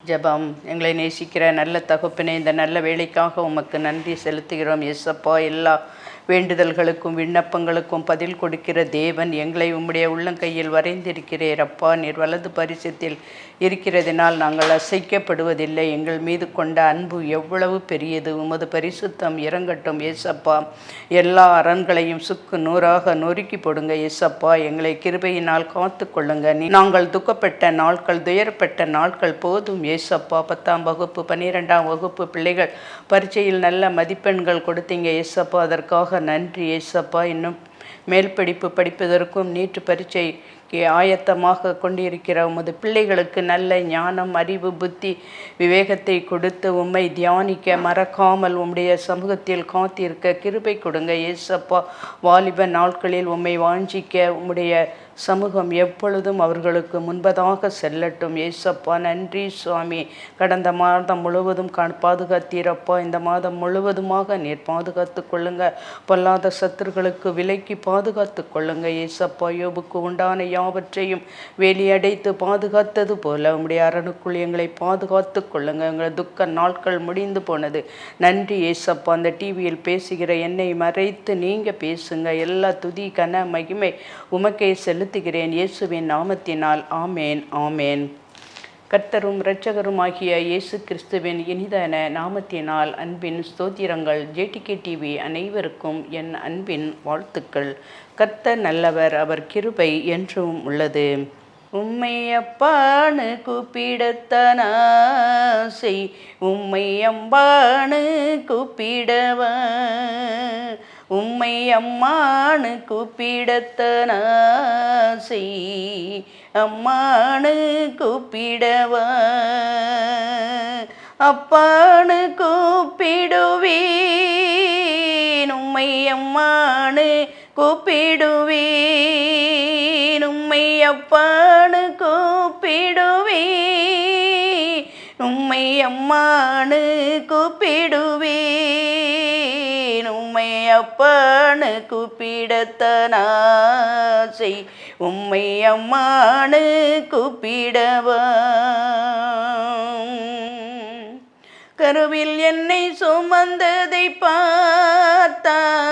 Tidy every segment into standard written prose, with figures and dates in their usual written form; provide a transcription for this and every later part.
ஜெபம். எங்களை நேசிக்கிற நல்ல தகப்பனே, இந்த நல்ல வேலைக்காக உமக்கு நன்றி செலுத்துகிறோம். எஸ்அப்பா, எல்லா வேண்டுதல்களுக்கும் விண்ணப்பங்களுக்கும் பதில் கொடுக்கிற தேவன், எங்களை உம்முடைய உள்ளங்கையில் வரைந்திருக்கிறீர். அப்பா, நீர் வலது பரிசத்தில் இருக்கிறதினால் நாங்கள் அசைக்கப்படுவதில்லை. எங்கள் மீது கொண்ட அன்பு எவ்வளவு பெரியது! உமது பரிசுத்தம் இறங்கட்டும் ஏசப்பா. எல்லா அரண்களையும் சுக்கு நூறாக நொறுக்கி போடுங்க ஏசப்பா. எங்களை கிருபையினால் காத்து கொள்ளுங்க. நாங்கள் துக்கப்பட்ட நாட்கள், துயரப்பட்ட நாட்கள் போதும் ஏசப்பா. 10ஆம் வகுப்பு 12ஆம் வகுப்பு பிள்ளைகள் பரீட்சையில் நல்ல மதிப்பெண்கள் கொடுத்தீங்க ஏசப்பா. அதற்காக நன்றி ஏசப்பா. இன்னும் மேல் படிப்பு படிப்பதற்கும் நீட்டு பரீட்சைக்கு ஆயத்தமாக கொண்டிருக்கிற உமது பிள்ளைகளுக்கு நல்ல ஞானம், அறிவு, புத்தி, விவேகத்தை கொடுத்து உம்மை தியானிக்க மறக்காமல் உம்முடைய சமூகத்தில் காத்திருக்க கிருபை கொடுங்க ஏசப்பா. வாலிப நாட்களில் உம்மை வாஞ்சிக்க உம்முடைய சமூகம் எப்பொழுதும் அவர்களுக்கு முன்பதாக செல்லட்டும் ஏசப்பா. நன்றி சுவாமி. கடந்த மாதம் முழுவதும் பாதுகாத்தீரப்பா. இந்த மாதம் முழுவதுமாக நீர் பாதுகாத்து கொள்ளுங்க. பொல்லாத சத்துருக்களுக்கு விலைக்கு பாதுகாத்து கொள்ளுங்க ஏசப்பா. யோபுக்கு உண்டான யாவற்றையும் வேலியடைத்து பாதுகாத்தது போல உம்முடைய அரணுக்குள் எங்களை பாதுகாத்து கொள்ளுங்க. எங்கள் துக்க நாட்கள் முடிந்து போனது. நன்றி ஏசப்பா. அந்த டிவியில் பேசுகிற என்னை மறைத்து நீங்க பேசுங்க. எல்லா துதி கன மகிமை உமக்கே செலுத்துகிறேன் இயேசுவின் நாமத்தினால். ஆமேன், ஆமேன். கர்த்தரும் இரட்சகருமாகிய இயேசு கிறிஸ்துவின் இனிதான நாமத்தினால் அன்பின் ஸ்தோத்திரங்கள். ஜேடிகே டிவி அனைவருக்கும் என் அன்பின் வாழ்த்துக்கள். கர்த்தர் நல்லவர், அவர் கிருபை என்றும் உள்ளது. உம்மை அப்பான்னு கூப்பிடத்தான் ஆசை, உம்மை அம்பான்னு கூப்பிடவா, உம்மை அம்மானு கூப்பிடத்தான் ஆசை, அம்மானு கூப்பிடவா, அப்பானு கூப்பிடுவேன், உம்மை அம்மானு கூப்பிடுவேன், உம்மை அப்பானு கூப்பிடுவேன், உம்மை அம்மானு கூப்பிடுவேன், உம்மை அப்பானு கூப்பிடத்தான் ஆசை, உம்மை அம்மானு கூப்பிடவா. கருவில் என்னை சுமந்ததை பார்த்தால்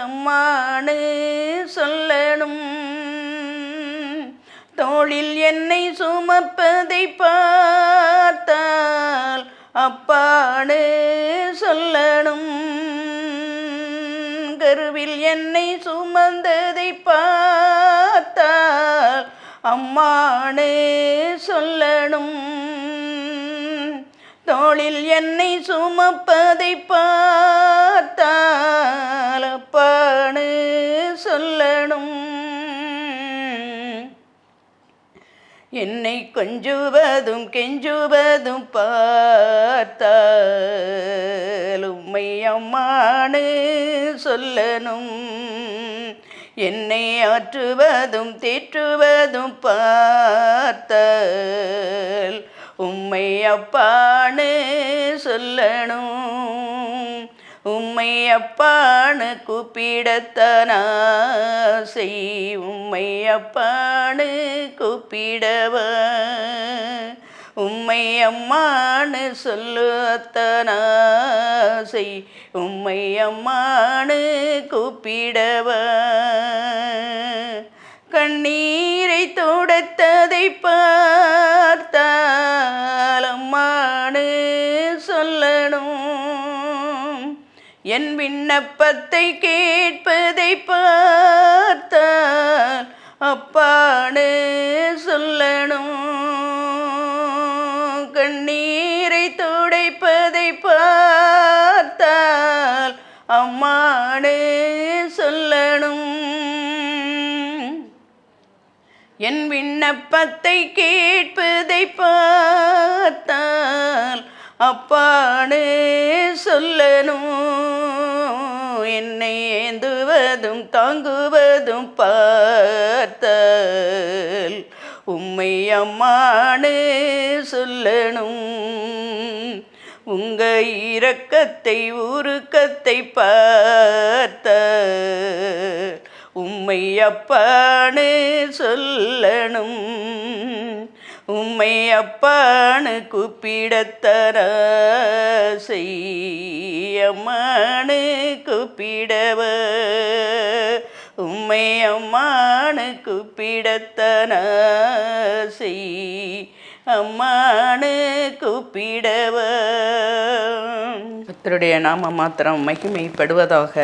அம்மானு சொல்லணும், தோளில் என்னை சுமப்பதை பார்த்தால் அப்பானு சொல்லணும், கருவில் என்னை சுமந்ததை பார்த்தால் அம்மானு சொல்லணும், தோளில் என்னை சுமப்பதை பார்த்தால் அப்பானு சொல்லணும், என்னை கொஞ்சுவதும் கெஞ்சுவதும் பார்த்தால் உம்மை அம்மானு சொல்லணும், என்னை ஆற்றுவதும் தேற்றுவதும் பார்த்தால் உம்மை அப்பானு சொல்லணும், உம்மை அப்பானு கூப்பிடத்தான் ஆசை, உம்மை அப்பானு கூப்பிடவா, உம்மை அம்மானு சொல்லத்தான் ஆசை, உம்மை அம்மானு கூப்பிடவா. கண்ணீரை துடைத்ததை பார்த்தால் அம்மானு சொல்லணும், என் விண்ணப்பத்தை கேட்பதை பார்த்தால் அப்பானு சொல்லணும், கண்ணீரை துடைப்பதை பார்த்தால் அம்மானு சொல்லணும், என் விண்ணப்பத்தை கேட்பதை பார்த்தால் அப்பானு சொல்லணும், என்னை ஏந்துவதும் தாங்குவதும் பார்த்தால் உம்மை அம்மானு சொல்லணும், உங்க இரக்கத்தை உருக்கத்தை பார்த்தால் உம்மை அப்பானு சொல்லணும், உம்மை அப்பான்னு கூப்பிடத்தர செய்யம்மானு கூப்பிடவ உம்மை அம்மானு கூப்பிடத்தன செய் அம்மானு கூப்பிடவ. கர்த்தருடைய நாம மாத்திரம் மகிமைப்படுவதாக.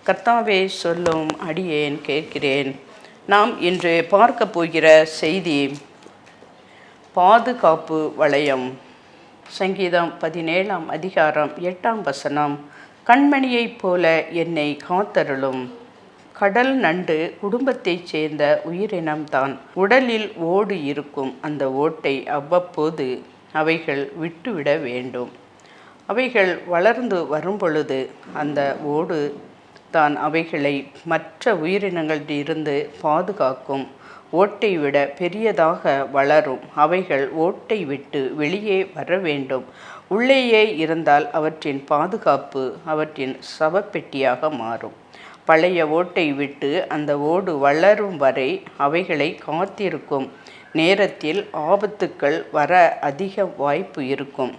கர்த்தாவே சொல்லும் அடியேன் கேட்கிறேன். நாம் இன்று பார்க்க போகிற செய்தி பாதுகாப்பு வளையம். சங்கீதம் 17ஆம் அதிகாரம் 8ஆம் வசனம். கண்மணியைப் போல என்னை காத்தருளும். கடல் நண்டு குடும்பத்தைச் சேர்ந்த உயிரினம்தான். உடலில் ஓடு இருக்கும். அந்த ஓட்டை அவ்வப்போது அவைகள் விட்டுவிட வேண்டும். அவைகள் வளர்ந்து வரும்பொழுது அந்த ஓடு தான் அவைகளை மற்ற உயிரினங்களிலிருந்து பாதுகாக்கும். ஓட்டை விட பெரியதாக வளரும். அவைகள் ஓட்டை விட்டு வெளியே வர வேண்டும். உள்ளேயே இருந்தால் அவற்றின் பாதுகாப்பு அவற்றின் சவப்பெட்டியாக மாறும். பழைய ஓட்டை விட்டு அந்த ஓடு வளரும் வரை அவைகளை காத்திருக்கும் நேரத்தில் ஆபத்துக்கள் வர அதிக வாய்ப்பு இருக்கும்.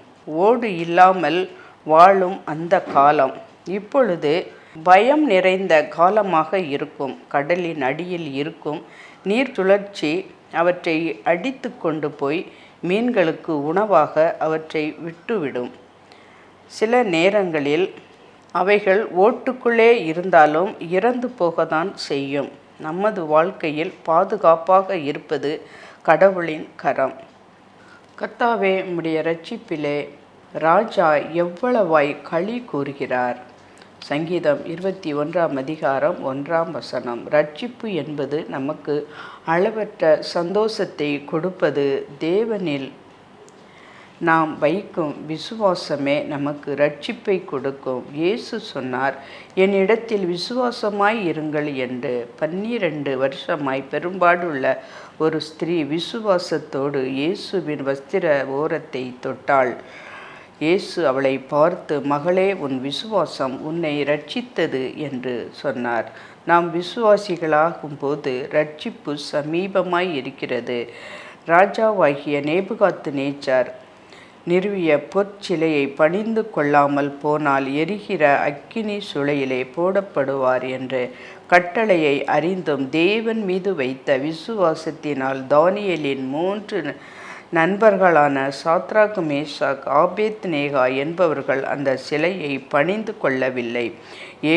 ஓடு இல்லாமல் வாழும் அந்த காலம் இப்பொழுது பயம் நிறைந்த காலமாக இருக்கும். கடலின் அடியில் இருக்கும் நீர் சுழற்சி அவற்றை அடித்து கொண்டு போய் மீன்களுக்கு உணவாக அவற்றை விட்டுவிடும். சில நேரங்களில் அவைகள் ஓட்டுக்குள்ளே இருந்தாலும் இறந்து போகத்தான் செய்யும். நமது வாழ்க்கையில் பாதுகாப்பாக இருப்பது கடவுளின் கரம். கர்த்தாவே, உம்முடைய இரட்சிப்பிலே ராஜா எவ்வளவாய் களி கூறுகிறார். சங்கீதம் 21ஆம் அதிகாரம் 1ஆம் வசனம். இரட்சிப்பு என்பது நமக்கு அளவற்ற சந்தோஷத்தை கொடுப்பது. தேவனில் நாம் வைக்கும் விசுவாசமே நமக்கு இரட்சிப்பை கொடுக்கும். இயேசு சொன்னார், என்னிடத்தில் விசுவாசமாய் இருங்கள் என்று. 12 வருஷமாய் பெரும்பாடுள்ள ஒரு ஸ்திரீ விசுவாசத்தோடு இயேசுவின் வஸ்திர ஓரத்தை தொட்டாள். இயேசு அவளை பார்த்து, மகளே, உன் விசுவாசம் உன்னை இரட்சித்தது என்று சொன்னார். நாம் விசுவாசிகளாகும் போது இரட்சிப்பு சமீபமாய் இருக்கிறது. ராஜாவாகிய நேபுகாத்நேச்சார் நிறுவிய பொற்சிலையை பணிந்து கொள்ளாமல் போனால் எரிகிற அக்கினி சூளையிலே போடப்படுவார் என்ற கட்டளையை அறிந்தும் தேவன் மீது வைத்த விசுவாசத்தினால் தானியேலின் 3 நண்பர்களான சாத்ராக், மேஷாக், ஆபேத்நேகோ என்பவர்கள் அந்த சிலையை பணிந்து கொள்ளவில்லை.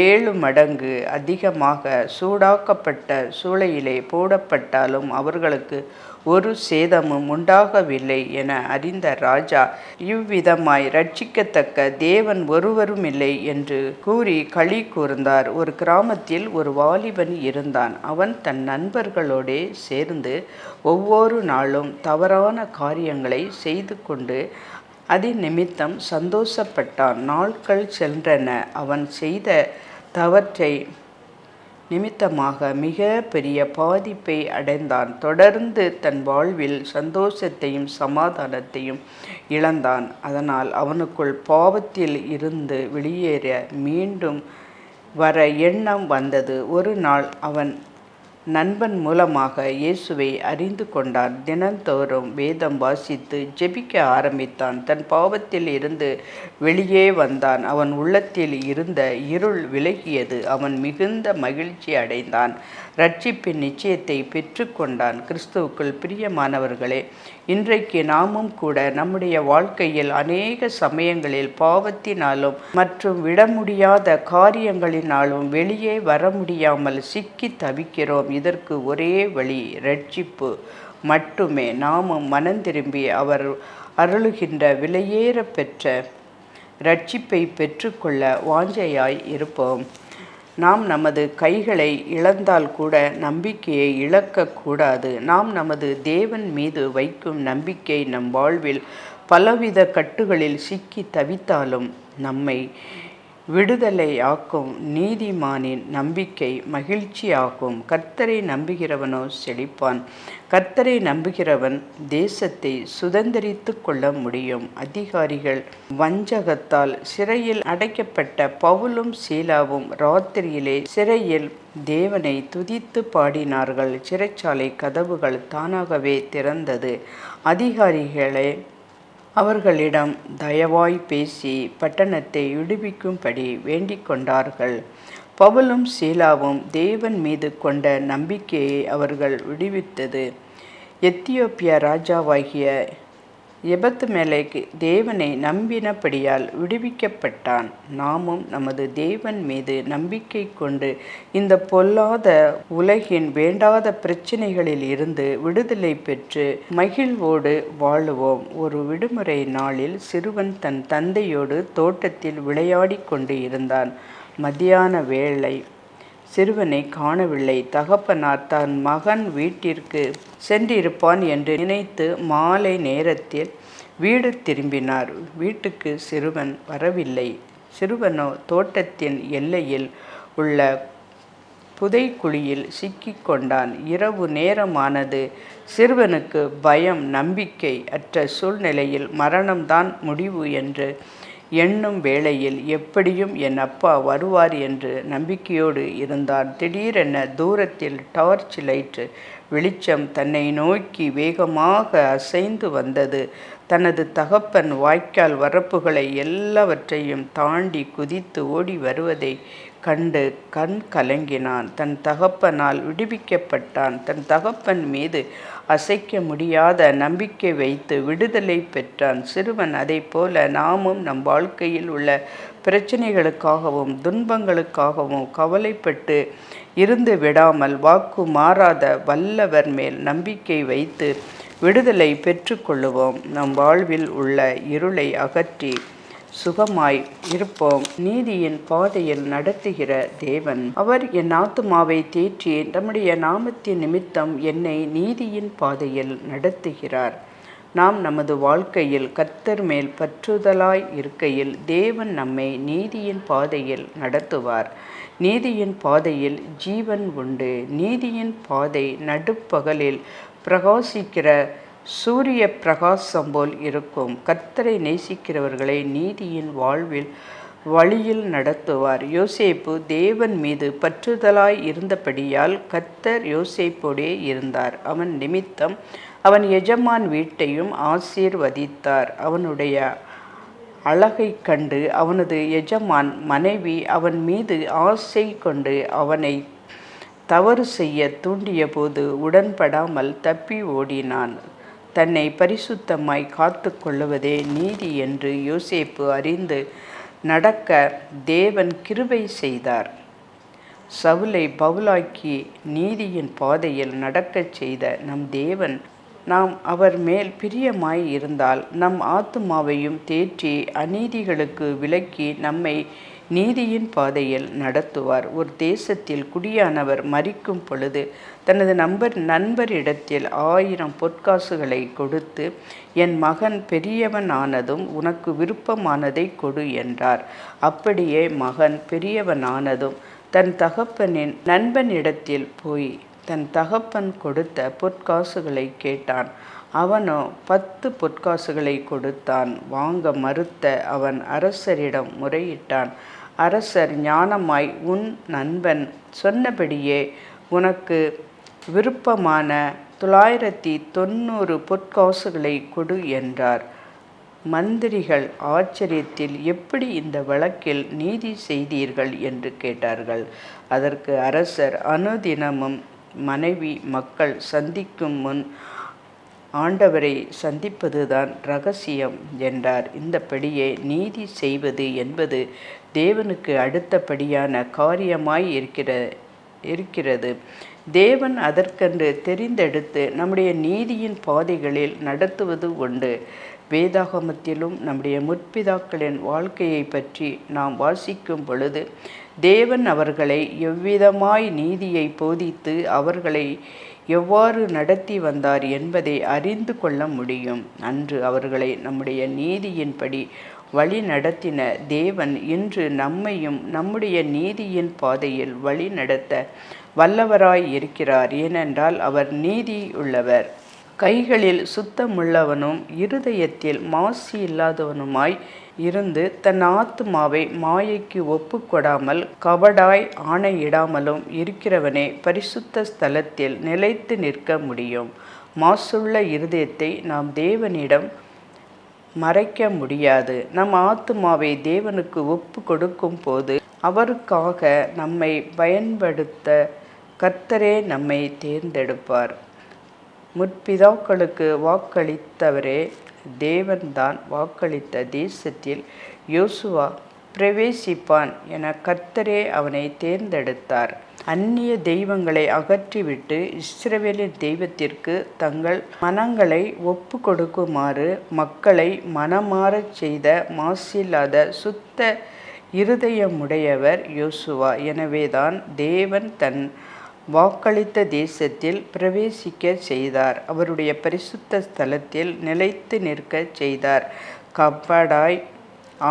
7 மடங்கு அதிகமாக சூடாக்கப்பட்ட சூளையிலே போடப்பட்டாலும் அவர்களுக்கு ஒரு சேதமும் உண்டாகவில்லை என அறிந்த ராஜா, இவ்விதமாய் இரட்சிக்கத்தக்க தேவன் ஒருவருமில்லை என்று கூறி களி கூர்ந்தார். ஒரு கிராமத்தில் ஒரு வாலிபன் இருந்தான். அவன் தன் நண்பர்களோடே சேர்ந்து ஒவ்வொரு நாளும் தவறான காரியங்களை செய்து கொண்டு அதன் நிமித்தம் சந்தோஷப்பட்டான். நாட்கள் சென்றன. அவன் செய்த தவற்றை நிமித்தமாக மிக பெரிய பாதிப்பை அடைந்தான். தொடர்ந்து தன் வாழ்வில் சந்தோஷத்தையும் சமாதானத்தையும் இழந்தான். அதனால் அவனுக்குள் பாவத்தில் இருந்து வெளியேற மீண்டும் வர எண்ணம் வந்தது. ஒரு நாள் அவன் நண்பன் மூலமாக இயேசுவை அறிந்து கொண்டான். தினந்தோறும் வேதம் வாசித்து ஜெபிக்க ஆரம்பித்தான். தன் பாவத்தில் இருந்து வெளியே வந்தான். அவன் உள்ளத்தில் இருந்த இருள் விலகியது. அவன் மிகுந்த மகிழ்ச்சி அடைந்தான். இரட்சிப்பின் நிச்சயத்தை பெற்றுக்கொண்டான். கிறிஸ்துவுக்குள் பிரியமானவர்களே, இன்றைக்கு நாமும் கூட நம்முடைய வாழ்க்கையில் அநேக சமயங்களில் பாவத்தினாலும் மற்றும் விட முடியாத காரியங்களினாலும் வெளியே வர முடியாமல் சிக்கி தவிக்கிறோம். இதற்கு ஒரே வழி இரட்சிப்பு மட்டுமே. நாமும் மனந்திரும்பி அவர் அருளுகின்ற விலையேற பெற்ற இரட்சிப்பை பெற்றுக்கொள்ள வாஞ்சையாய் இருப்போம். நாம் நமது கைகளை இழந்தால் கூட நம்பிக்கையை இழக்கக்கூடாது. நாம் நமது தேவன் மீது வைக்கும் நம்பிக்கை நம் வாழ்வில் பலவித கட்டுகளில் சிக்கி தவித்தாலும் நம்மை விடுதலையாக்கும். நீதிமானின் நம்பிக்கை மகிழ்ச்சியாகும். கர்த்தரை நம்புகிறவனோ செழிப்பான். கர்த்தரை நம்புகிறவன் தேசத்தை சுதந்தரித்து கொள்ள முடியும். அதிகாரிகள் வஞ்சகத்தால் சிறையில் அடைக்கப்பட்ட பவுலும் சீலாவும் ராத்திரியிலே சிறையில் தேவனை துதித்து பாடினார்கள். சிறைச்சாலை கதவுகள் தானாகவே திறந்தது. அதிகாரிகளே அவர்களிடம் தயவாய் பேசி பட்டணத்தை விடுவிக்கும்படி வேண்டிக் கொண்டார்கள். பவுலும் சீலாவும் தேவன் மீது கொண்ட நம்பிக்கையை அவர்கள் விடுவித்தது. எத்தியோப்பிய ராஜாவாகிய எபத்மெலேக் தேவனை நம்பினபடியால் விடுவிக்கப்பட்டான். நாமும் நமது தேவன் மீது நம்பிக்கை கொண்டு இந்த பொல்லாத உலகின் வேண்டாத பிரச்சனைகளில் இருந்து விடுதலை பெற்று மகிழ்வோடு வாழுவோம். ஒரு விடுமுறை நாளில் சிறுவன் தன் தந்தையோடு தோட்டத்தில் விளையாடி கொண்டு இருந்தான். மத்தியான வேளை. சிறுவனை காணவில்லை. தகப்பனார் தன் மகன் வீட்டிற்கு சென்றிருப்பான் என்று நினைத்து மாலை நேரத்தில் வீடு திரும்பினார். வீட்டுக்கு சிறுவன் வரவில்லை. சிறுவனோ தோட்டத்தின் எல்லையில் உள்ள புதைக்குழியில் சிக்கிக் கொண்டான். இரவு நேரமானது. சிறுவனுக்கு பயம். நம்பிக்கை அற்ற சூழ்நிலையில் மரணம்தான் முடிவு என்று எண்ணும் வேளையில் எப்படியும் என் அப்பா வருவார் என்று நம்பிக்கையோடு இருந்தான். திடீரென தூரத்தில் டார்ச் லைட் வெளிச்சம் தன்னை நோக்கி வேகமாக அசைந்து வந்தது. தனது தகப்பன் வாய்க்கால் வரப்புகளை எல்லாவற்றையும் தாண்டி குதித்து ஓடி வருவதை கண்டு கண் கலங்கினான். தன் தகப்பனால் விடுவிக்கப்பட்டான். தன் தகப்பன் மீது அசைக்க முடியாத நம்பிக்கை வைத்து விடுதலை பெற்றான். சிறுவன் அதை போல நாமும் நம் வாழ்க்கையில் உள்ள பிரச்சனைகளுக்காகவும் துன்பங்களுக்காகவும் கவலைப்பட்டு இருந்து விடாமல் வாக்கு மாறாத வல்லவர் மேல் நம்பிக்கை வைத்து விடுதலை பெற்றுக்கொள்ளுவோம். நம் வாழ்வில் உள்ள இருளை அகற்றி சுகமாய் இருப்போம். நீதியின் பாதையில் நடத்துகிற தேவன் அவர் என் ஆத்துமாவை தேற்றி நம்முடைய நாமத்தின் நிமித்தம் என்னை நீதியின் பாதையில் நடத்துகிறார். நாம் நமது வாழ்க்கையில் கர்த்தர் மேல் பற்றுதலாய் இருக்கையில் தேவன் நம்மை நீதியின் பாதையில் நடத்துவார். நீதியின் பாதையில் ஜீவன் உண்டு. நீதியின் பாதை நடுப்பகலில் பிரகாசிக்கிற சூரிய பிரகாசம் போல் இருக்கும். கர்த்தரை நேசிக்கிறவர்களை நீதியின் வழியில் நடத்துவார். யோசேப்பு தேவன் மீது பற்றுதலாய் இருந்தபடியால் கர்த்தர் யோசேப்போடே இருந்தார். அவன் நிமித்தம் அவன் எஜமான் வீட்டையும் ஆசீர்வதித்தார். அவனுடைய அழகை கண்டு அவனது எஜமான் மனைவி அவன் மீது ஆசை கொண்டு அவனை தவறு செய்ய தூண்டிய போது உடன்படாமல் தப்பி ஓடினான். தன்னை பரிசுத்தமாய் காத்து கொள்ளுவதே நீதி என்று யோசேப்பு அறிந்து நடக்க தேவன் கிருபை செய்தார். சவுலை பவுலாக்கி நீதியின் பாதையில் நடக்கச் செய்த நம் தேவன் நாம் அவர் மேல் பிரியமாய் இருந்தால் நம் ஆத்துமாவையும் தேற்றி அநீதிகளுக்கு விலக்கி நம்மை நீதியின் பாதையில் நடத்துவார். ஒரு தேசத்தில் குடியானவர் மரிக்கும் பொழுது தனது நண்பரிடத்தில் 1000 பொற்காசுகளை கொடுத்து, என் மகன் பெரியவனானதும் உனக்கு விருப்பமானதை கொடு என்றார். அப்படியே மகன் பெரியவனானதும் தன் தகப்பனின் நண்பனிடத்தில் போய் தன் தகப்பன் கொடுத்த பொற்காசுகளை கேட்டான். அவனோ 10 பொற்காசுகளை கொடுத்தான். வாங்க மறுத்த அவன் அரசரிடம் முறையிட்டான். அரசர் ஞானமாய், உன் நண்பன் சொன்னபடியே உனக்கு விருப்பமான 990 பொற்காசுகளை கொடு என்றார். மந்திரிகள் ஆச்சரியத்தில், எப்படி இந்த வழக்கில் நீதி செய்தீர்கள் என்று கேட்டார்கள். அதற்கு அரசர், அனுதினமும் மனைவி மக்கள் சந்திக்கும் முன் ஆண்டவரை சந்திப்பதுதான் இரகசியம் என்றார். இந்தபடியே நீதி செய்வது என்பது தேவனுக்கு அடுத்தபடியான காரியமாய் இருக்கிறது. தேவன் அதற்கென்று தெரிந்தெடுத்து நம்முடைய நீதியின் பாதைகளில் நடத்துவது உண்டு. வேதாகமத்திலும் நம்முடைய முற்பிதாக்களின் வாழ்க்கையை பற்றி நாம் வாசிக்கும் பொழுது தேவன் அவர்களை எவ்விதமாய் நீதியை போதித்து அவர்களை எவ்வாறு நடத்தி வந்தார் என்பதை அறிந்து கொள்ள முடியும். அன்று அவர்களை நம்முடைய நீதியின்படி வழி நடத்தின தேவன் இன்று நம்மையும் நம்முடைய நீதியின் பாதையில் வழி நடத்த வல்லவராய் இருக்கிறார். ஏனென்றால் அவர் நீதி உள்ளவர். கைகளில் சுத்தமுள்ளவனும் இருதயத்தில் மாசு இல்லாதவனுமாய் இருந்து தன் ஆத்துமாவை மாயைக்கு ஒப்பு கொடாமல் கபடாய் ஆணையிடாமலும் இருக்கிறவனே பரிசுத்த ஸ்தலத்தில் நிலைத்து நிற்க முடியும். மாசுள்ள இருதயத்தை நாம் தேவனிடம் மறைக்க முடியாது. நம் ஆத்துமாவை தேவனுக்கு ஒப்பு கொடுக்கும் போது அவருக்காக நம்மை பயன்படுத்த கர்த்தரே நம்மை தேர்ந்தெடுப்பார். முற்பிதாக்களுக்கு வாக்களித்தவரே தேவன்தான் வாக்களித்த தேசத்தில் யோசுவா பிரவேசிப்பான் என கர்த்தரே அவனை தேர்ந்தெடுத்தார். அந்நிய தெய்வங்களை அகற்றிவிட்டு இஸ்ரவேலின் தெய்வத்திற்கு தங்கள் மனங்களை ஒப்பு கொடுக்குமாறு மக்களை மனமாறச் செய்த மாசில்லாத சுத்த இருதயமுடையவர் யோசுவா. எனவேதான் தேவன் தன் வாக்களித்த தேசத்தில் பிரவேசிக்க செய்தார். அவருடைய பரிசுத்த ஸ்தலத்தில் நிலைத்து நிற்க செய்தார். கபடாய்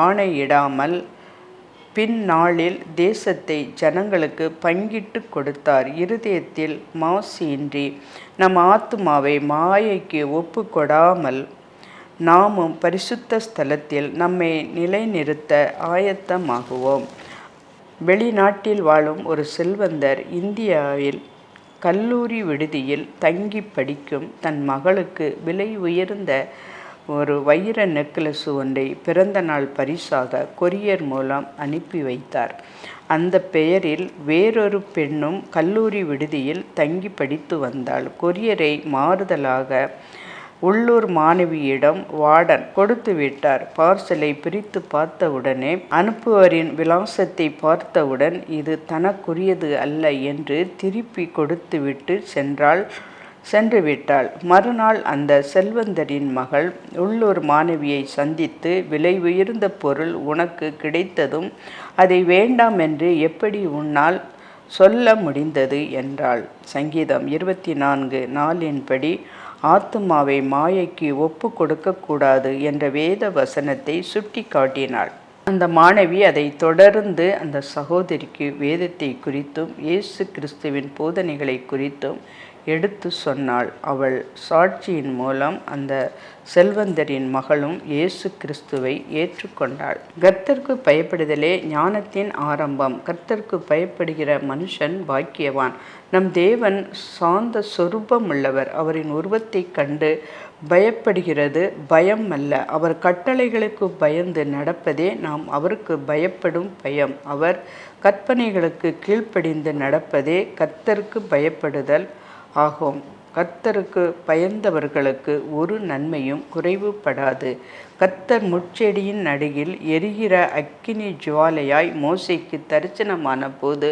ஆணையிடாமல் பின்னாளில் தேசத்தை ஜனங்களுக்கு பங்கிட்டு கொடுத்தார். இருதயத்தில் மாசு இன்றி நம் ஆத்துமாவை மாயைக்கு ஒப்பு கொடாமல் நாமும் பரிசுத்த ஸ்தலத்தில் நம்மை நிலைநிறுத்த ஆயத்தமாகுவோம். வெளிநாட்டில் வாழும் ஒரு செல்வந்தர் இந்தியாவில் கல்லூரி விடுதியில் தங்கி படிக்கும் தன் மகளுக்கு விலை உயர்ந்த ஒரு வைர நெக்லஸ் ஒன்றை பிறந்த நாள் பரிசாக கொரியர் மூலம் அனுப்பி வைத்தார். அந்த பெயரில் வேறொரு பெண்ணும் கல்லூரி விடுதியில் தங்கி படித்து வந்தாள். கொரியரை மாறுதலாக உள்ளூர் மாணவியிடம் வார்டன் கொடுத்து விட்டார். பார்சலை பிரித்து பார்த்தவுடனே அனுப்புவரின் விலாசத்தை பார்த்தவுடன் இது தனக்குரியது அல்ல என்று திருப்பி கொடுத்துவிட்டு சென்று விட்டாள். மறுநாள் அந்த செல்வந்தரின் மகள் உள்ளூர் மாணவியை சந்தித்து விலை உயர்ந்த பொருள் உனக்கு கிடைத்ததும் அதை வேண்டாம் என்று எப்படி உன்னால் சொல்ல முடிந்தது என்றாள். சங்கீதம் 24:4 ஆத்துமாவை மாயைக்கு ஒப்பு கொடுக்கக்கூடாது என்ற வேத வசனத்தை சுட்டி காட்டினாள். அந்த மாணவி அதை தொடர்ந்து அந்த சகோதரிக்கு வேதத்தை குறித்தும் இயேசு கிறிஸ்துவின் போதனைகளை குறித்தும் எடுத்து சொன்னாள். அவள் சாட்சியின் மூலம் அந்த செல்வந்தரின் மகளும் இயேசு கிறிஸ்துவை ஏற்றுக்கொண்டாள். கர்த்தருக்கு பயப்படுதலே ஞானத்தின் ஆரம்பம். கர்த்தருக்கு பயப்படுகிற மனுஷன் பாக்கியவான். நம் தேவன் சாந்த சொரூபம் உள்ளவர். அவரின் உருவத்தை கண்டு பயப்படுகிறது பயம் அல்ல. அவர் கட்டளைகளுக்கு பயந்து நடப்பதே நாம் அவருக்கு பயப்படும் பயம். அவர் கற்பனைகளுக்கு கீழ்ப்படிந்து நடப்பதே கர்த்தருக்கு பயப்படுதல் ஆகும். கர்த்தருக்கு பயந்தவர்களுக்கு ஒரு நன்மையும் குறைவுபடாது. கர்த்தர் முட்செடியின் நடுவில் எரிகிற அக்கினி ஜுவாலையாய் மோசேக்கு தரிசனமான போது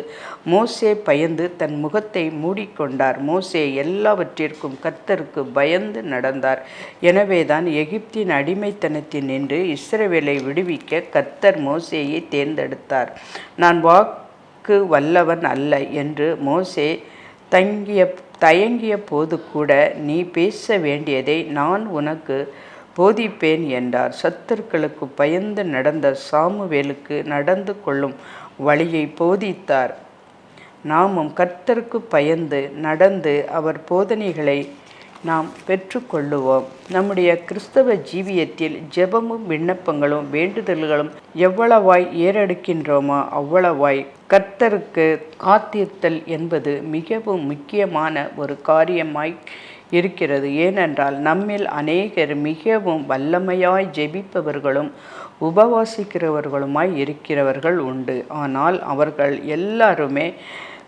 மோசே பயந்து தன் முகத்தை மூடிக்கொண்டார். மோசே எல்லாவற்றிற்கும் கர்த்தருக்கு பயந்து நடந்தார். எனவேதான் எகிப்தின் அடிமைத்தனத்தில் நின்று இஸ்ரவேலை விடுவிக்க கர்த்தர் மோசேயை தேர்ந்தெடுத்தார். நான் வாக்கு வல்லவன் அல்ல என்று மோசே தயங்கிய போது கூட நீ பேச வேண்டியதை நான் உனக்கு போதிப்பேன் என்றார். சத்துருக்களுக்கு பயந்து நடந்த சாமுவேலுக்கு நடந்து கொள்ளும் வழியை போதித்தார். நாமும் கர்த்தருக்கு பயந்து நடந்து அவர் போதனைகளை நாம் பெற்றுக்கொள்ளுவோம். நம்முடைய கிறிஸ்தவ ஜீவியத்தில் ஜெபமும் விண்ணப்பங்களும் வேண்டுதல்களும் எவ்வளவாய் ஏறெடுக்கின்றோமோ அவ்வளவாய் கர்த்தருக்கு காத்திருத்தல் என்பது மிகவும் முக்கியமான ஒரு காரியமாய் இருக்கிறது. ஏனென்றால் நம்மில் அநேகர் மிகவும் வல்லமையாய் ஜெபிப்பவர்களும் உபவாசிக்கிறவர்களுமாய் இருக்கிறவர்கள் உண்டு. ஆனால் அவர்கள் எல்லாருமே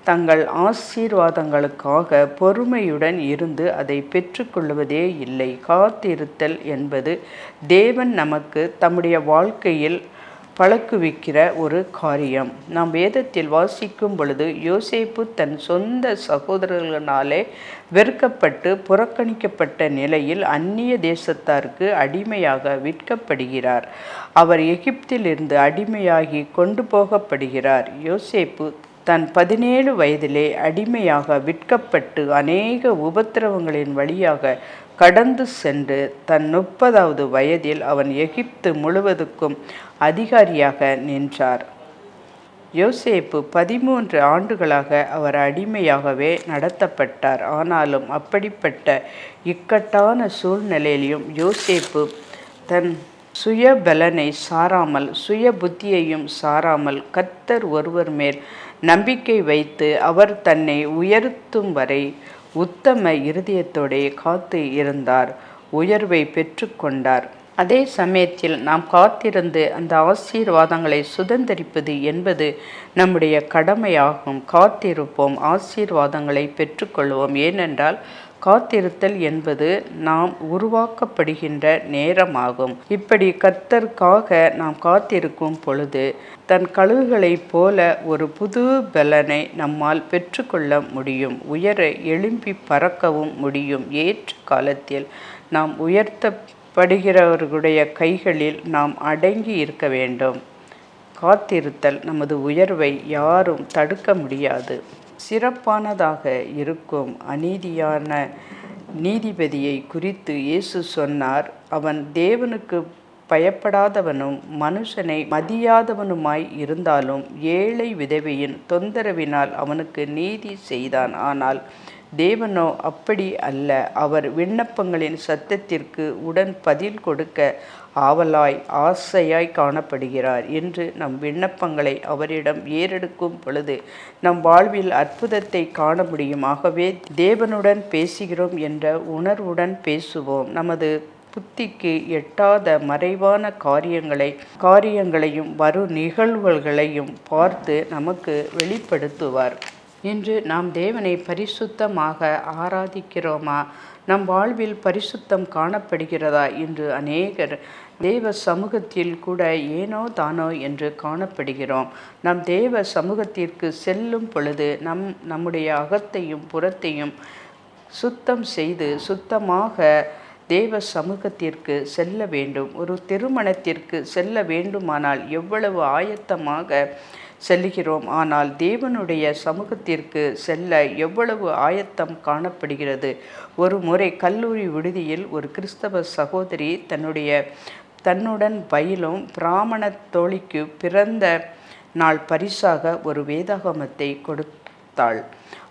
தங்கள் ஆசீர்வாதங்களுக்காக பொறுமையுடன் இருந்து அதை பெற்றுக்கொள்வதே இல்லை. காத்திருத்தல் என்பது தேவன் நமக்கு தம்முடைய வாழ்க்கையில் பழக்குவிக்கிற ஒரு காரியம். நாம் வேதத்தில் வாசிக்கும் பொழுது யோசேப்பு தன் சொந்த சகோதரர்களாலே வெறுக்கப்பட்டு புறக்கணிக்கப்பட்ட நிலையில் அந்நிய தேசத்தாருக்கு அடிமையாக விற்கப்படுகிறார். அவர் எகிப்திலிருந்து அடிமையாகி கொண்டு போகப்படுகிறார். யோசேப்பு தன் 17 வயதிலே அடிமையாக விற்கப்பட்டு அநேக உபத்திரவங்களின் வழியாக கடந்து சென்று தன் 30வது வயதில் அவன் எகிப்து முழுவதுக்கும் அதிகாரியாக நின்றார். யோசேப்பு 13 ஆண்டுகளாக அவர் அடிமையாகவே நடத்தப்பட்டார். ஆனாலும் அப்படிப்பட்ட இக்கட்டான சூழ்நிலையிலும் யோசேப்பு தன் சுய பலனை சாராமல், சுய புத்தியையும் சாராமல், கர்த்தர் ஒருவர் மேல் நம்பிக்கை வைத்து அவர் தன்னை உயர்த்தும் வரை உத்தம இருதயத்தோடே காத்து இருந்தார். உயர்வை பெற்று கொண்டார். அதே சமயத்தில் நாம் காத்திருந்து அந்த ஆசீர்வாதங்களை சுதந்திரிப்பது என்பது நம்முடைய கடமையாகும். காத்திருப்போம், ஆசீர்வாதங்களை பெற்றுக்கொள்வோம். ஏனென்றால் காத்திருத்தல் என்பது நாம் உருவாக்கப்படுகின்ற நேரமாகும். இப்படி கர்த்தருக்காக நாம் காத்திருக்கும் பொழுது தன் கழுகுகளைப் போல ஒரு புது பலனை நம்மால் பெற்றுக்கொள்ள முடியும். உயர எழும்பி பறக்கவும் முடியும். ஏற்ற காலத்தில் நாம் உயர்த்தப்படுகிறவர்களுடைய கைகளில் நாம் அடங்கி இருக்க வேண்டும். காத்திருத்தல் நமது உயர்வை யாரும் தடுக்க முடியாது. சிறப்பானதாக இருக்கும் அநீதியான நீதிபதியை குறித்து இயேசு சொன்னார். அவன் தேவனுக்கு பயப்படாதவனும் மனுஷனை மதியாதவனுமாய் இருந்தாலும் ஏழை விதவையின் தொந்தரவினால் அவனுக்கு நீதி செய்தான். ஆனால் தேவனோ அப்படி அல்ல. அவர் விண்ணப்பங்களின் சத்தத்திற்கு உடன் பதில் கொடுக்க ஆவலாய் ஆசையாய் காணப்படுகிறார் என்று நம் விண்ணப்பங்களை அவரிடம் ஏறெடுக்கும் பொழுது நம் வாழ்வில் அற்புதத்தை காண முடியும். ஆகவே தேவனுடன் பேசுகிறோம் என்ற உணர்வுடன் பேசுவோம். நமது புத்திக்கு எட்டாத மறைவான காரியங்களையும் வரும் நிகழ்வுகளையும் பார்த்து நமக்கு வெளிப்படுத்துவார். இன்று நாம் தேவனை பரிசுத்தமாக ஆராதிக்கிறோமா? நம் வாழ்வில் பரிசுத்தம் காணப்படுகிறதா? இன்று அநேகர் தேவ சமூகத்தில் கூட ஏனோ தானோ என்று காணப்படுகிறோம். நம் தேவ சமூகத்திற்கு செல்லும் பொழுது நம்முடைய அகத்தையும் புறத்தையும் சுத்தம் செய்து சுத்தமாக தேவ சமூகத்திற்கு செல்ல வேண்டும். ஒரு திருமணத்திற்கு செல்ல வேண்டுமானால் எவ்வளவு ஆயத்தமாக செல்கிறோம். ஆனால் தேவனுடைய சமூகத்திற்கு செல்ல எவ்வளவு ஆயத்தம் காணப்படுகிறது. ஒரு முறை கல்லூரி விடுதியில் ஒரு கிறிஸ்தவ சகோதரி தன்னுடன் பயிலும் பிராமண தோழிக்கு பிறந்த நாள் பரிசாக ஒரு வேதாகமத்தை கொடுத்தாள்.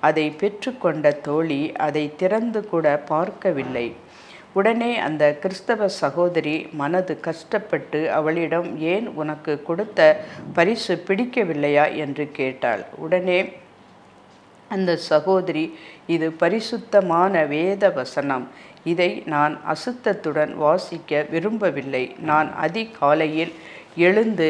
அதை பெற்றுக்கொண்ட தோழி அதை திறந்து கூட பார்க்கவில்லை. உடனே அந்த கிறிஸ்தவ சகோதரி மனது கஷ்டப்பட்டு அவளிடம், ஏன் உனக்கு கொடுத்த பரிசு பிடிக்கவில்லையா என்று கேட்டாள். உடனே அந்த சகோதரி, இது பரிசுத்தமான வேத வசனம், இதை நான் அசுத்தத்துடன் வாசிக்க விரும்பவில்லை. நான் அதிகாலையில் எழுந்து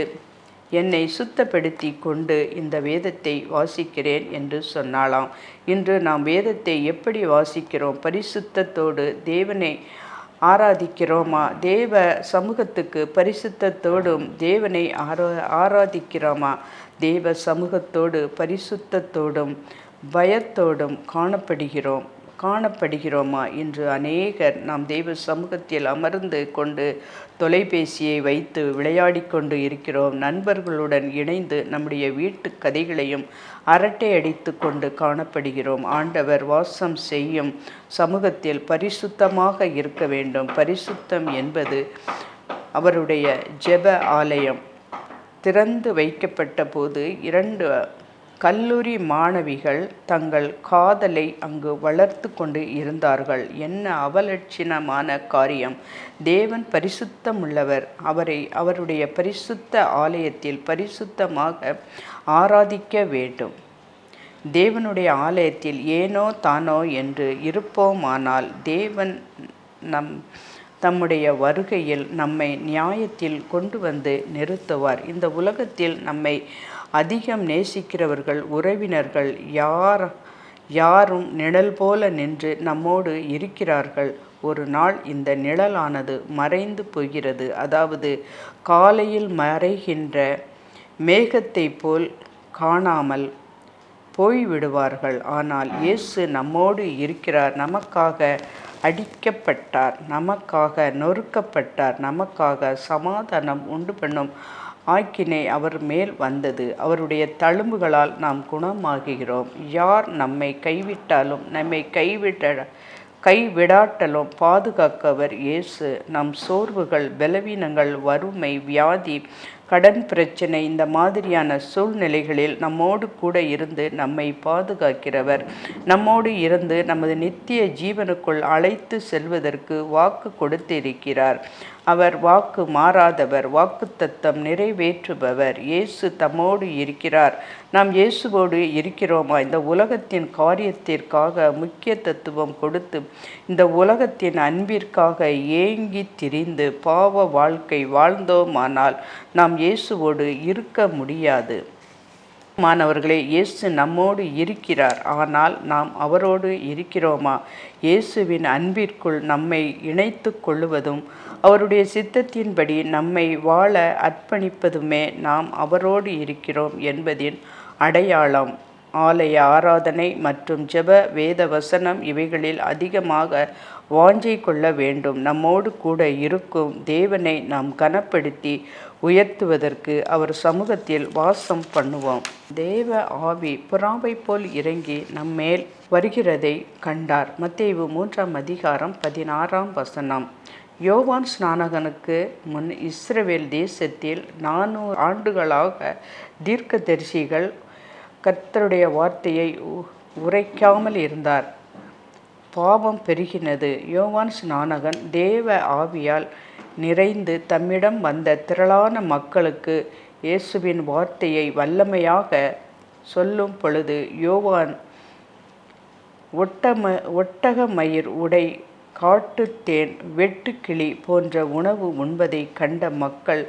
என்னை சுத்தப்படுத்தி கொண்டு இந்த வேதத்தை வாசிக்கிறேன் என்று சொன்னாலாம். இன்று நாம் வேதத்தை எப்படி வாசிக்கிறோம்? பரிசுத்தத்தோடு தேவனை ஆராதிக்கிறோமா? தேவ சமூகத்துக்கு பரிசுத்தத்தோடும் தேவனை ஆராதிக்கிறோமா? தேவ சமூகத்தோடு பரிசுத்தத்தோடும் பயத்தோடும் காணப்படுகிறோமா? இன்று அநேகர் நாம் தெய்வ சமூகத்தில் அமர்ந்து கொண்டு தொலைபேசியை வைத்து விளையாடி கொண்டு இருக்கிறோம். நண்பர்களுடன் இணைந்து நம்முடைய வீட்டு கதைகளையும் அரட்டை அடித்து கொண்டு காணப்படுகிறோம். ஆண்டவர் வாசம் செய்யும் சமூகத்தில் பரிசுத்தமாக இருக்க வேண்டும். பரிசுத்தம் என்பது அவருடைய ஜெப ஆலயம். திறந்து வைக்கப்பட்ட போது 2 கல்லூரி மாணவிகள் தங்கள் காதலை அங்கு வளர்த்து கொண்டு இருந்தார்கள். என்ன அவலட்சணமான காரியம்! தேவன் பரிசுத்தமுள்ளவர். அவருடைய பரிசுத்த ஆலயத்தில் பரிசுத்தமாக ஆராதிக்க வேண்டும். தேவனுடைய ஆலயத்தில் ஏனோ தானோ என்று இருப்போமானால் தேவன் தம்முடைய வருகையில் நம்மை நியாயத்தில் கொண்டு வந்து நிறுத்துவார். இந்த உலகத்தில் நம்மை அதிகம் நேசிக்கிறவர்கள், உறவினர்கள் யாரும் நிழல் போல நின்று நம்மோடு இருக்கிறார்கள். ஒரு நாள் இந்த நிழலானது மறைந்து போகிறது. அதாவது காலையில் மறைகின்ற மேகத்தை போல் காணாமல் போய்விடுவார்கள். ஆனால் இயேசு நம்மோடு இருக்கிறார். நமக்காக அடிக்கப்பட்டார், நமக்காக நொறுக்கப்பட்டார், நமக்காக சமாதானம் உண்டு பண்ணும் ஆக்கினை அவர் மேல் வந்தது. அவருடைய தழும்புகளால் நாம் குணமாகுகிறோம். யார் நம்மை கைவிட்டாலும் நம்மை கைவிடாட்டலும் பாதுகாக்கவர் இயேசு. நம் சோர்வுகள், பலவீனங்கள், வறுமை, வியாதி, கடன் பிரச்சனை, இந்த மாதிரியான சூழ்நிலைகளில் நம்மோடு கூட இருந்து நம்மை பாதுகாக்கிறவர். நம்மோடு இருந்து நமது நித்திய ஜீவனுக்குள் அழைத்து செல்வதற்கு வாக்கு கொடுத்திருக்கிறார். அவர் வாக்கு மாறாதவர், வாக்குத்தத்தம் நிறைவேற்றுபவர். இயேசு தம்மோடு இருக்கிறார். நாம் இயேசுவோடு இருக்கிறோமா? இந்த உலகத்தின் காரியத்திற்காக முக்கியத்துவம் கொடுத்து இந்த உலகத்தின் அன்பிற்காக ஏங்கி திரிந்து பாவ வாழ்க்கை வாழ்ந்தோமானால் நாம் இயேசுவோடு இருக்க முடியாது. மாணவர்களே, இயேசு நம்மோடு இருக்கிறார். ஆனால் நாம் அவரோடு இருக்கிறோமா? இயேசுவின் அன்பிற்குள் நம்மை இணைத்து கொள்ளுவதும் அவருடைய சித்தத்தின்படி நம்மை வாழ அர்ப்பணிப்பதுமே நாம் அவரோடு இருக்கிறோம் என்பதின் அடையாளம். ஆலய ஆராதனை மற்றும் ஜெப, வேத வசனம் இவைகளில் அதிகமாக வாஞ்சை கொள்ள வேண்டும். நம்மோடு கூட இருக்கும் தேவனை நாம் கனப்படுத்தி உயர்த்துவதற்கு அவர் சமூகத்தில் வாசம் பண்ணுவோம். தேவ ஆவி புறாவை போல் இறங்கி நம்மேல் வருகிறதை கண்டார். மத்தேயு 3:16. யோவான் ஸ்நானகனுக்கு முன் இஸ்ரவேல் தேசத்தில் 400 ஆண்டுகளாக தீர்க்கதரிசிகள் கர்த்தருடைய வார்த்தையை உரைக்காமல் இருந்தார். பாவம் பெருகினது. யோவான் ஸ்நானகன் தேவ ஆவியால் நிறைந்து தம்மிடம் வந்த திரளான மக்களுக்கு இயேசுவின் வார்த்தையை வல்லமையாக சொல்லும் பொழுது யோவான் ஒட்டக மயிர் உடை, காட்டுத்தேன், வெட்டுக்கிளி போன்ற உணவு உண்பதை கண்ட மக்கள்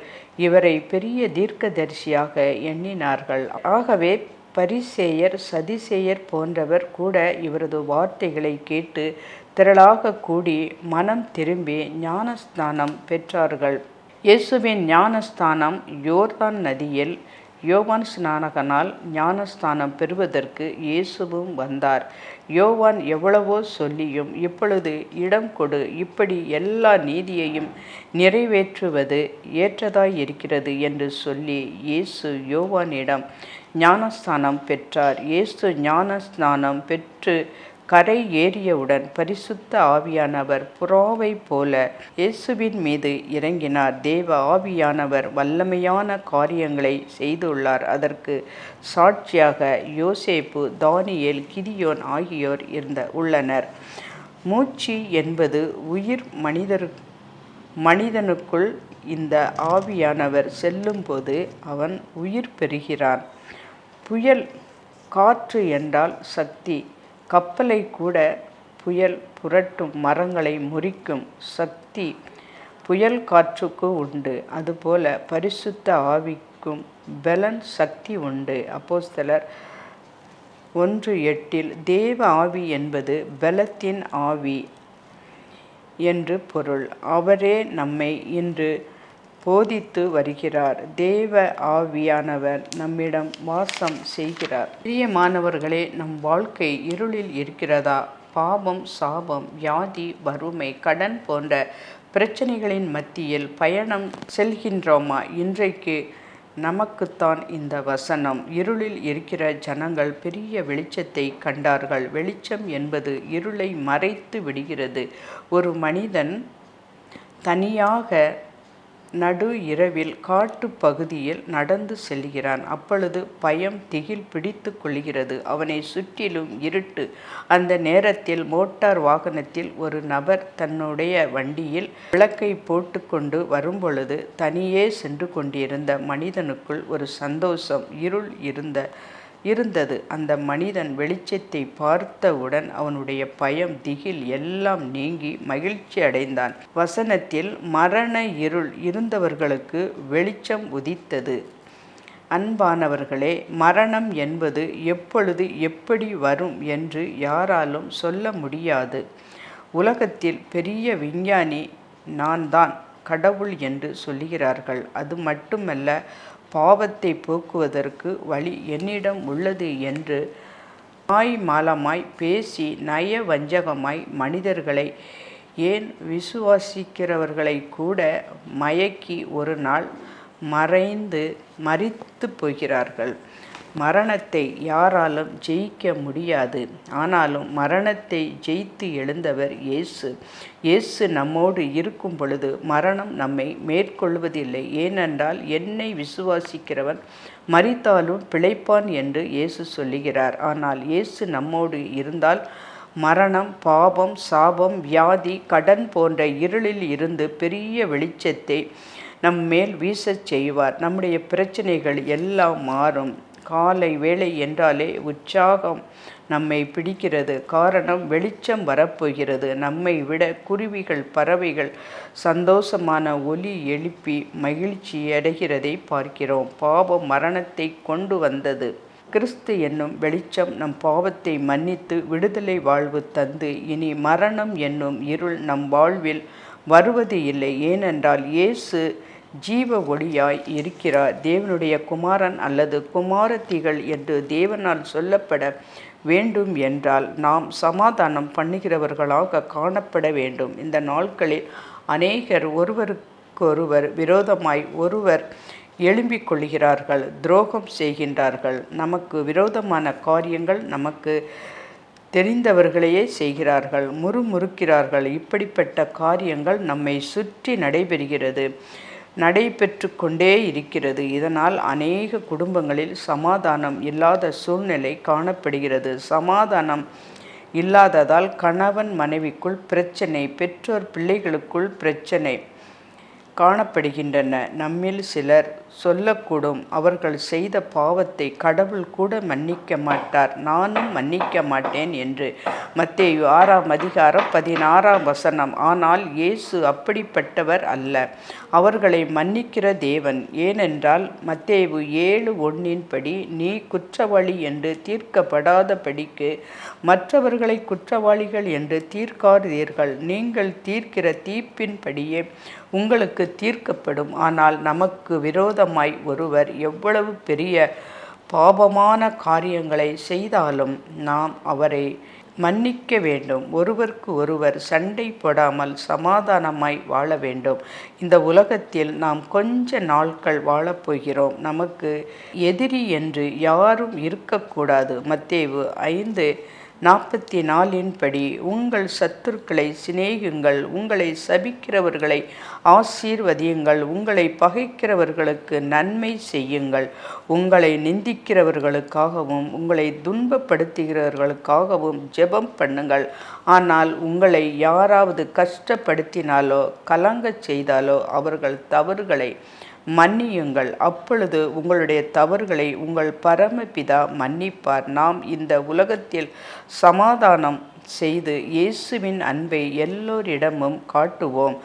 இவரை பெரிய தீர்க்கதரிசியாக எண்ணினார்கள். ஆகவே பரிசேயர், சதிசேயர் போன்றவர் கூட இவரது வார்த்தைகளை கேட்டு திரளாக கூடி மனம் திரும்பி ஞானஸ்தானம் பெற்றார்கள். இயேசுவின் ஞானஸ்தானம் யோர்தான் நதியில் யோவான் ஸ்நானகனால் ஞானஸ்தானம் பெறுவதற்கு இயேசுவும் வந்தார். யோவான் எவ்வளவோ சொல்லியும் இப்பொழுது இடம் கொடு, இப்படி எல்லா நீதியையும் நிறைவேற்றுவது ஏற்றதாய் இருக்கிறது என்று சொல்லி இயேசு யோவானிடம் ஞானஸ்தானம் பெற்றார். இயேசு ஞானஸ்நானம் பெற்று கரை ஏறியவுடன் பரிசுத்த ஆவியானவர் புறாவை போல இயேசுவின் மீது இறங்கினார். தேவ ஆவியானவர் வல்லமையான காரியங்களை செய்துள்ளார். அதற்கு சாட்சியாக யோசேப்பு, தானியேல், கிதியோன் ஆகியோர் உள்ளனர். மூச்சு என்பது உயிர். மனிதனுக்குள் இந்த ஆவியானவர் செல்லும்போது அவன் உயிர் பெறுகிறான். புயல் காற்று என்றால் சக்தி. கப்பலை கூட புயல் புரட்டும், மரங்களை முறிக்கும் சக்தி புயல் காற்றுக்கு உண்டு. அதுபோல பரிசுத்த ஆவிக்கும் பலன், சக்தி உண்டு. அப்போஸ்தலர் 1:8 தேவ ஆவி என்பது பலத்தின் ஆவி என்று பொருள். அவரே நம்மை இன்று போதித்து வருகிறார். தேவ ஆவியானவர் நம்மிடம் வாசம் செய்கிறார். பிரியமானவர்களே, நம் வாழ்க்கை இருளில் இருக்கிறதா? பாவம், சாபம், வியாதி, வறுமை, கடன் போன்ற பிரச்சனைகளின் மத்தியில் பயணம் செல்கின்றோமா? இன்றைக்கு நமக்குத்தான் இந்த வசனம். இருளில் இருக்கிற ஜனங்கள் பெரிய வெளிச்சத்தை கண்டார்கள். வெளிச்சம் என்பது இருளை மறைத்து விடுகிறது. ஒரு மனிதன் தனியாக நடு இரவில் காட்டு பகுதியில் நடந்து செல்கிறான். அப்பொழுது பயம், திகில் பிடித்து கொள்கிறது. அவனை சுற்றிலும் இருட்டு. அந்த நேரத்தில் மோட்டார் வாகனத்தில் ஒரு நபர் தன்னுடைய வண்டியில் விளக்கை போட்டுக்கொண்டு வரும்பொழுது தனியே சென்று கொண்டிருந்த மனிதனுக்குள் ஒரு சந்தோஷம், இருள் இருந்தது. அந்த மனிதன் வெளிச்சத்தை பார்த்தவுடன் அவனுடைய பயம், திகில் எல்லாம் நீங்கி மகிழ்ச்சி அடைந்தான். வசனத்தில் மரண இருள் இருந்தவர்களுக்கு வெளிச்சம் உதித்தது. அன்பானவர்களே, மரணம் என்பது எப்பொழுது எப்படி வரும் என்று யாராலும் சொல்ல முடியாது. உலகத்தில் பெரிய விஞ்ஞானி நான் தான் கடவுள் என்று சொல்லுகிறார்கள். அது மட்டுமல்ல, பாவத்தை போக்குவதற்கு வழி என்னிடம் உள்ளது என்று மாய்மாலமாய் பேசி நய வஞ்சகமாய் மனிதர்களை, ஏன் விசுவாசிக்கிறவர்களை கூட மயக்கி ஒரு நாள் மரித்து போகிறார்கள். மரணத்தை யாராலும் ஜெயிக்க முடியாது. ஆனாலும் மரணத்தை ஜெயித்து எழுந்தவர் இயேசு. இயேசு நம்மோடு இருக்கும் பொழுது மரணம் நம்மை மேற்கொள்வதில்லை. ஏனென்றால் என்னை விசுவாசிக்கிறவன் மரித்தாலும் பிழைப்பான் என்று இயேசு சொல்லுகிறார். ஆனால் இயேசு நம்மோடு இருந்தால் மரணம், பாவம், சாபம், வியாதி, கடன் போன்ற இருளில் இருந்து பெரிய வெளிச்சத்தை நம் மேல் வீசச் செய்வார். நம்முடைய பிரச்சனைகள் எல்லாம் மாறும். காலை வேளை என்றாலே உற்சாகம் நம்மை பிடிக்கிறது. காரணம், வெளிச்சம் வரப்போகிறது. நம்மை விட குருவிகள், பறவைகள் சந்தோஷமான ஒலி எழுப்பி மகிழ்ச்சி அடைகிறதை பார்க்கிறோம். பாவம் மரணத்தை கொண்டு வந்தது. கிறிஸ்து என்னும் வெளிச்சம் நம் பாவத்தை மன்னித்து விடுதலை வாழ்வு தந்து இனி மரணம் என்னும் இருள் நம் வாழ்வில் வருவது இல்லை. ஏனென்றால் இயேசு ஜீவ ஒளியாய் இருக்கிறார். தேவனுடைய குமாரன் அல்லது குமாரத்திகள் என்று தேவனால் சொல்லப்பட வேண்டும் என்றால் நாம் சமாதானம் பண்ணுகிறவர்களாக காணப்பட வேண்டும். இந்த நாட்களில் அநேகர் ஒருவருக்கொருவர் விரோதமாய் எழும்பிக் கொள்கிறார்கள், துரோகம் செய்கின்றார்கள். நமக்கு விரோதமான காரியங்கள் நமக்கு தெரிந்தவர்களையே செய்கிறார்கள், முறுமுறுக்கிறார்கள். இப்படிப்பட்ட காரியங்கள் நம்மை சுற்றி நடைபெற்று கொண்டே இருக்கிறது. இதனால் அநேக குடும்பங்களில் சமாதானம் இல்லாத சூழ்நிலை காணப்படுகிறது. சமாதானம் இல்லாததால் கணவன் மனைவிக்குள் பிரச்சனை, பெற்றோர் பிள்ளைகளுக்குள் பிரச்சனை காணப்படுகின்றன. நம்மில் சிலர் சொல்லக்கூடும், அவர்கள் செய்த பாவத்தை கடவுள் கூட மன்னிக்க மாட்டார், நானும் மன்னிக்க மாட்டேன் என்று. மத்தேயு 6:16. ஆனால் இயேசு அப்படிப்பட்டவர் அல்ல, அவர்களை மன்னிக்கிற தேவன். ஏனென்றால் மத்தேயு 7:1 படி, நீ குற்றவாளி என்று தீர்க்கப்படாதபடிக்கு மற்றவர்களை குற்றவாளிகள் என்று தீர்க்காதீர்கள். நீங்கள் தீர்க்கிற தீர்ப்பின்படியே உங்களுக்கு தீர்க்கப்படும். ஆனால் நமக்கு விரோதமாய் ஒருவர் எவ்வளவு பெரிய பாவமான காரியங்களை செய்தாலும் நாம் அவரை மன்னிக்க வேண்டும். ஒருவருக்கு ஒருவர் சண்டை போடாமல் சமாதானமாய் வாழ வேண்டும். இந்த உலகத்தில் நாம் கொஞ்ச நாட்கள் வாழப்போகிறோம். நமக்கு எதிரி என்று யாரும் இருக்கக்கூடாது. மத்தேயு 5:44 படி, உங்கள் சத்துருக்களை சிநேகியுங்கள், உங்களை சபிக்கிறவர்களை ஆசீர்வதியுங்கள், உங்களை பகைக்கிறவர்களுக்கு நன்மை செய்யுங்கள், உங்களை நிந்திக்கிறவர்களுக்காகவும் உங்களை துன்பப்படுத்துகிறவர்களுக்காகவும் ஜெபம் பண்ணுங்கள். ஆனால் உங்களை யாராவது கஷ்டப்படுத்தினாலோ கலங்கச் செய்தாலோ அவர்கள் தவறுகளை மன்னியுங்கள். அப்பொழுது உங்களுடைய தவறுகளை உங்கள் பரமபிதா மன்னிப்பார். நாம் இந்த உலகத்தில் சமாதானம் செய்து இயேசுவின் அன்பை எல்லோரிடமும் காட்டுவோம்.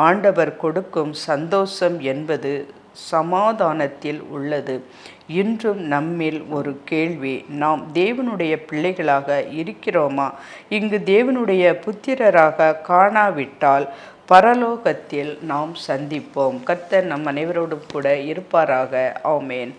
ஆண்டவர் கொடுக்கும் சந்தோஷம் என்பது சமாதானத்தில் உள்ளது. இன்றும் நம்மில் ஒரு கேள்வி, நாம் தேவனுடைய பிள்ளைகளாக இருக்கிறோமா? இங்கு தேவனுடைய புத்திரராக காணாவிட்டால் பரலோகத்தில் நாம் சந்திப்போம். கர்த்தர் நம் அனைவரோடும் கூட இருப்பாராக. ஆமென்.